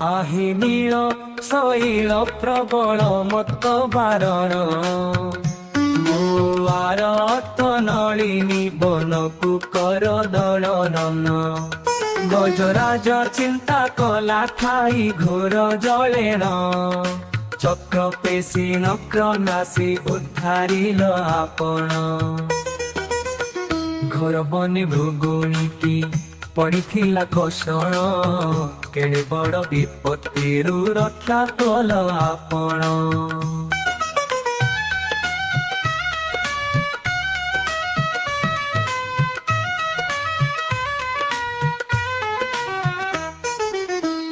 आहि नील शैल प्रबल मत बारण मुआरत नलिनी बनकु कर दलन गजराज चिंता कला खाई घोर जलेन चक्र पेशी नक्र नासी उद्धारिल आपण घोर बने भृगुणीटी पड़िथिला कषण केड़े बड़ विपत्ति रक्षा कल आपण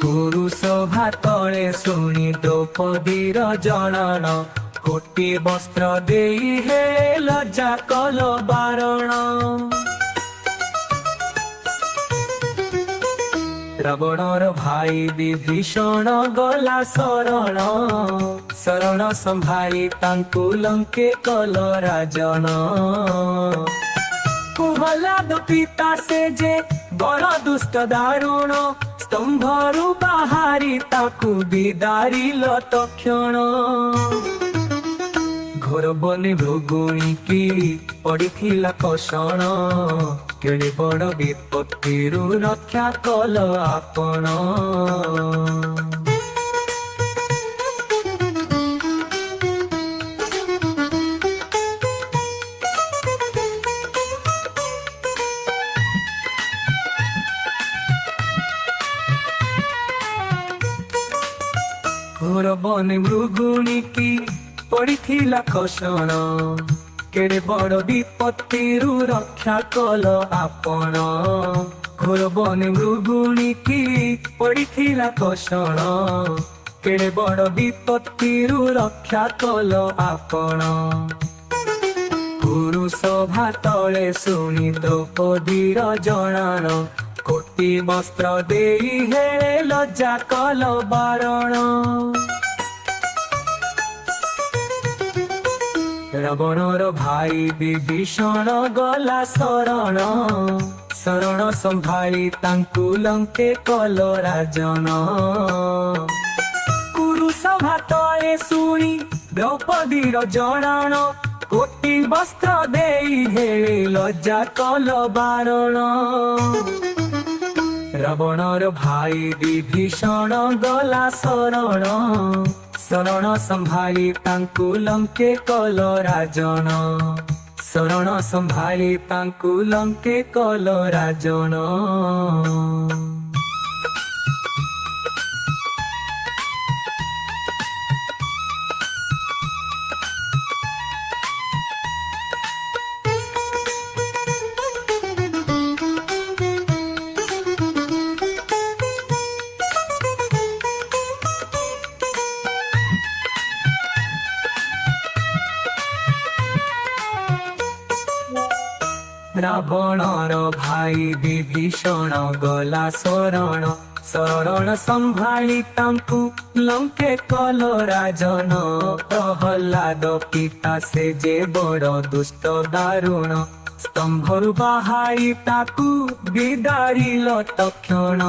पुरुष भातले शुणी द्रौपदीर जनन कोटि वस्त्र देई हे लज्जा कल बारण रावणर भाई विभीषण गला शरण शरण संभारी तांकु लंके कल राजन कुहलाद पिता से जे बड़ दुष्ट दारुण स्तंभरु बाहारी ताकु विदारिल तक्षण घोर बने भृगुणी की पड़िथिला कषण केड़े बड़ विपत्ति रक्षा कल आपण घोर बने भृगुणी की पड़िथिला कषण केड़े बड़ विपत्ति रक्षा कल आपण घोर बने भृगुणी की पड़िथिला कषण केड़े बड़ विपत्ति रक्षा कल आपण पुरुष भातले शुणी द्रौपदीर जनन कोटि वस्त्र देई हे लज्जा कल बारण रावणर भाई विभीषण गला शरण शरण संभाली तांकु लंके कल राजन पुरुष भातले शुणी द्रौपदीर जनन कोटि वस्त्र देई हे लज्जा कल बारण रावणर भाई विभीषण गला शरण शरण संभाली तांकु लंके कल राजन शरण संभाली तांकु लंके कल राजन रावणर भाई विभीषण गला शरण शरण संभाली तांकु लंके कल राजन प्रहलाद पिता से जे बड़ दुष्ट दारुण स्तंभरु बाहारी ताकु विदारिल तक्षण।